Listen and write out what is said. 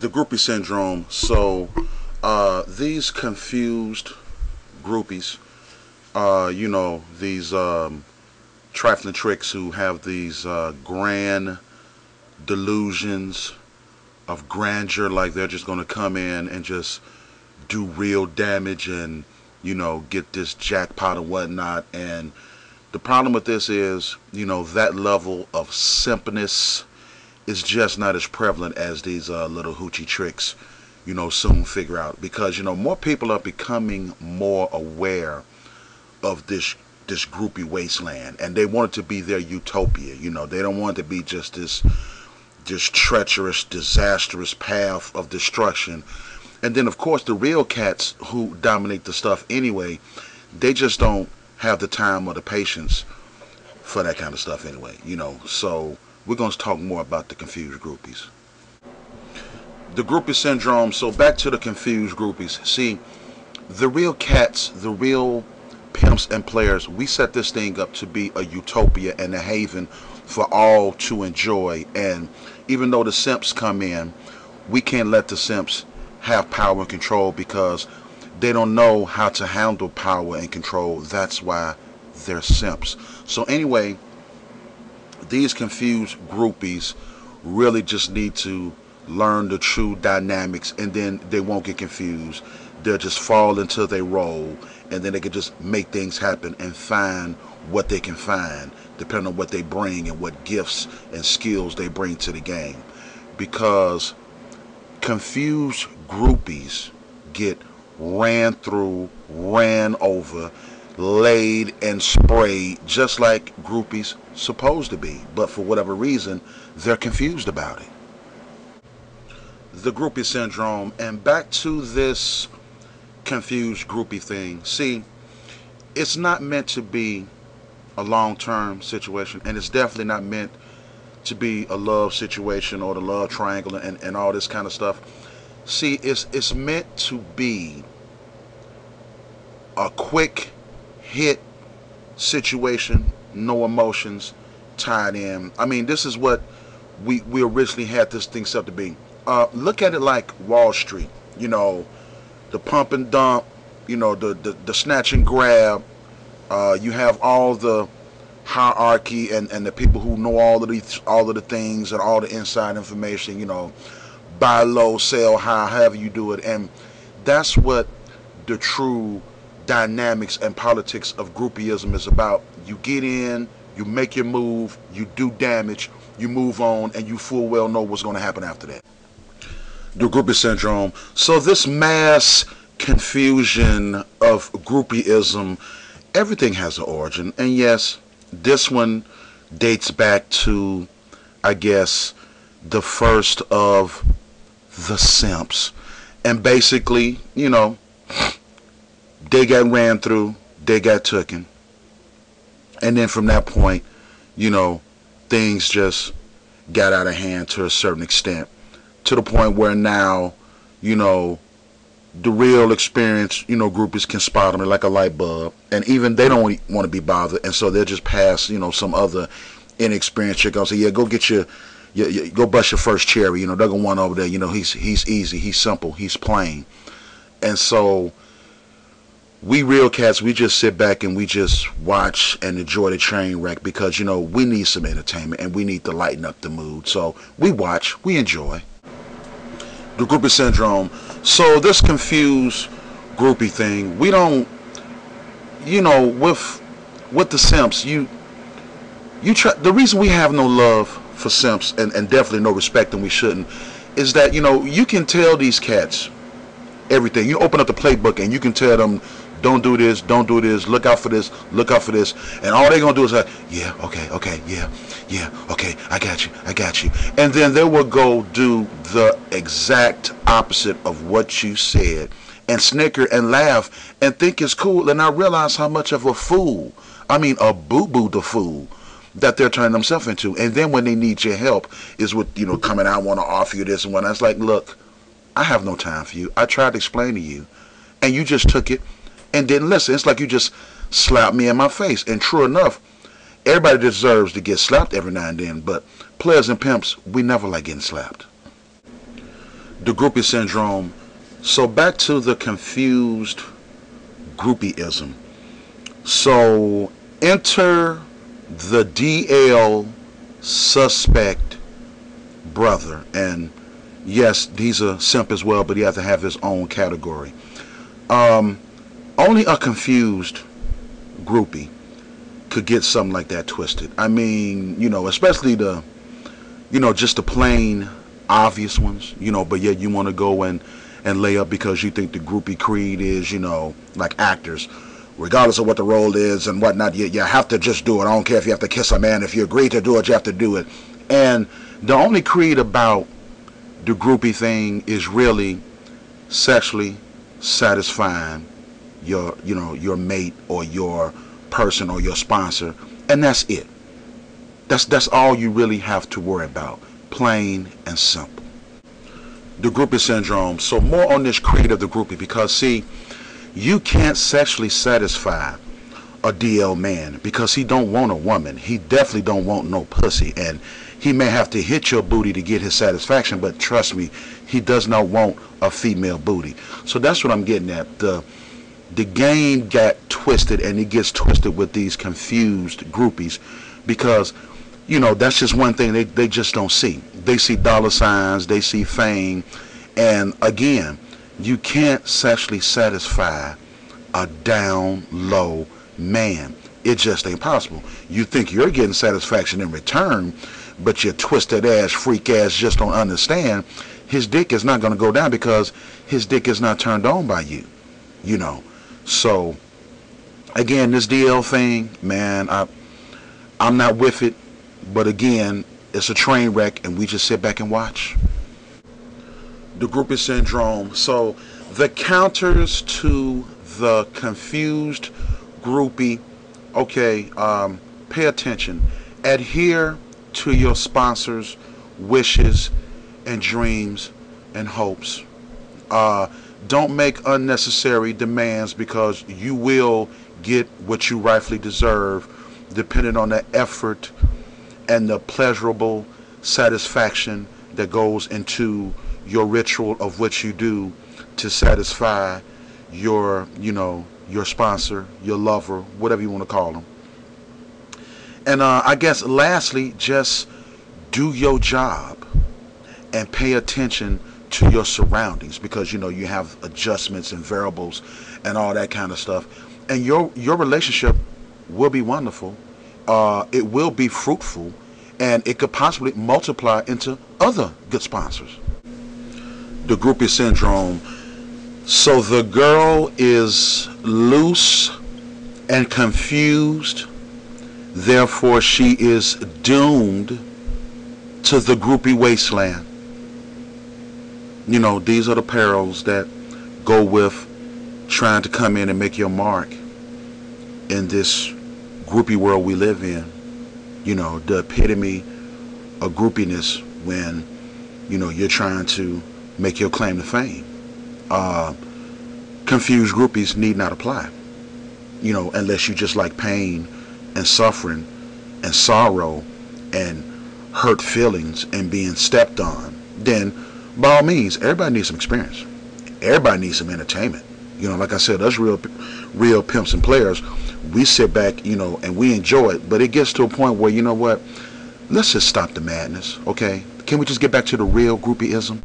the groupie syndrome. So these confused groupies, these trifling tricks who have these grand delusions of grandeur, like they're just going to come in and just do real damage and get this jackpot and whatnot. And the problem with this is that level of simpness is just not as prevalent as these little hoochie tricks soon figure out, because more people are becoming more aware of this groupie wasteland, and they want it to be their utopia. They don't want it to be just this treacherous, disastrous path of destruction. And then of course the real cats who dominate the stuff anyway, they just don't have the time or the patience for that kind of stuff anyway. So we're going to talk more about the confused groupies. The groupie syndrome. So back to the confused groupies. See, the real cats, the real pimps and players, we set this thing up to be a utopia and a haven for all to enjoy. And even though the simps come in, we can't let the simps have power and control, because they don't know how to handle power and control. That's why they're simps. So anyway, these confused groupies really just need to learn the true dynamics, and then they won't get confused. They'll just fall until they roll, and then they can just make things happen and find what they can find, depending on what they bring and what gifts and skills they bring to the game. Because confused groupies get ran through, ran over, laid and sprayed, just like groupies supposed to be, but for whatever reason they're confused about it. The groupie syndrome. And back to this confused groupie thing. See, it's not meant to be a long-term situation, and it's definitely not meant to be a love situation or the love triangle and all this kind of stuff. See, it's meant to be a quick hit situation, no emotions tied in. I mean, this is what we originally had this thing set up to be. Look at it like Wall Street, the pump and dump, the snatch and grab. You have all the hierarchy and the people who know all of the things and all the inside information, buy low, sell high, however you do it. And that's what the true dynamics and politics of groupieism is about. You get in, you make your move, you do damage, you move on, and you full well know what's going to happen after that. The groupie syndrome. So this mass confusion of groupieism, everything has an origin. And yes, this one dates back to, I guess, the first of the simps. And basically, they got ran through, they got taken. And then from that point, things just got out of hand to a certain extent. To the point where now, the real experienced, groupies can spot them like a light bulb. And even they don't want to be bothered. And so they'll just pass, some other inexperienced chick and say, yeah, go get go bust your first cherry. They're going to want over there. He's easy, he's simple, he's plain. And so we real cats, we just sit back and we just watch and enjoy the train wreck, because, we need some entertainment and we need to lighten up the mood. So we watch, we enjoy. The groupie syndrome. So this confused groupie thing, we don't, with the simps, you try. The reason we have no love for simps and definitely no respect, and we shouldn't, is that you can tell these cats everything. You open up the playbook and you can tell them, don't do this, don't do this, look out for this, look out for this, and all they're gonna do is like, yeah, okay, yeah, okay, I got you, and then they will go do the exact opposite of what you said and snicker and laugh and think it's cool, and I realize how much of a fool, I mean a boo-boo the fool that they're turning themselves into. And then when they need your help is with, coming out, want to offer you this and whatnot. It's like, look, I have no time for you. I tried to explain to you and you just took it and didn't listen. It's like you just slapped me in my face. And true enough, everybody deserves to get slapped every now and then, but players and pimps, we never like getting slapped. The groupie syndrome. So back to the confused groupieism. So enter the DL suspect brother, and yes, he's a simp as well, but he has to have his own category. Only a confused groupie could get something like that twisted. I mean, especially just the plain obvious ones, but yet you want to go and lay up because you think the groupie creed is, like actors, regardless of what the role is and whatnot, you have to just do it. I don't care if you have to kiss a man. If you agree to do it, you have to do it. And the only creed about the groupie thing is really sexually satisfying your mate or your person or your sponsor, and that's it. That's all you really have to worry about. Plain and simple. The groupie syndrome. So more on this creed of the groupie, because see, you can't sexually satisfy a DL man because he don't want a woman. He definitely don't want no pussy, and he may have to hit your booty to get his satisfaction, but trust me, he does not want a female booty. So that's what I'm getting at. The game got twisted, and it gets twisted with these confused groupies because that's just one thing they just don't see. They see dollar signs, they see fame, and again, you can't sexually satisfy a down low man. It just ain't possible. You think you're getting satisfaction in return, but your twisted ass, freak ass just don't understand. His dick is not going to go down because his dick is not turned on by you. So again, this DL thing, man, I'm not with it. But again, it's a train wreck, and we just sit back and watch. The groupie syndrome. So the counters to the confused groupie. Okay, pay attention. Adhere to your sponsor's wishes and dreams and hopes. Don't make unnecessary demands, because you will get what you rightfully deserve, depending on the effort and the pleasurable satisfaction that goes into your ritual of what you do to satisfy your sponsor, your lover, whatever you want to call them. And I guess lastly, just do your job and pay attention to your surroundings, because you have adjustments and variables and all that kind of stuff, and your relationship will be wonderful. It will be fruitful, and it could possibly multiply into other good sponsors. The groupie syndrome. So the girl is loose and confused, therefore she is doomed to the groupie wasteland. These are the perils that go with trying to come in and make your mark in this groupie world we live in. The epitome of groupiness when you're trying to make your claim to fame. Confused groupies need not apply, unless you just like pain and suffering and sorrow and hurt feelings and being stepped on. Then by all means, everybody needs some experience. Everybody needs some entertainment. Like I said, us real pimps and players, we sit back, and we enjoy it. But it gets to a point where, let's just stop the madness, okay? Can we just get back to the real groupieism?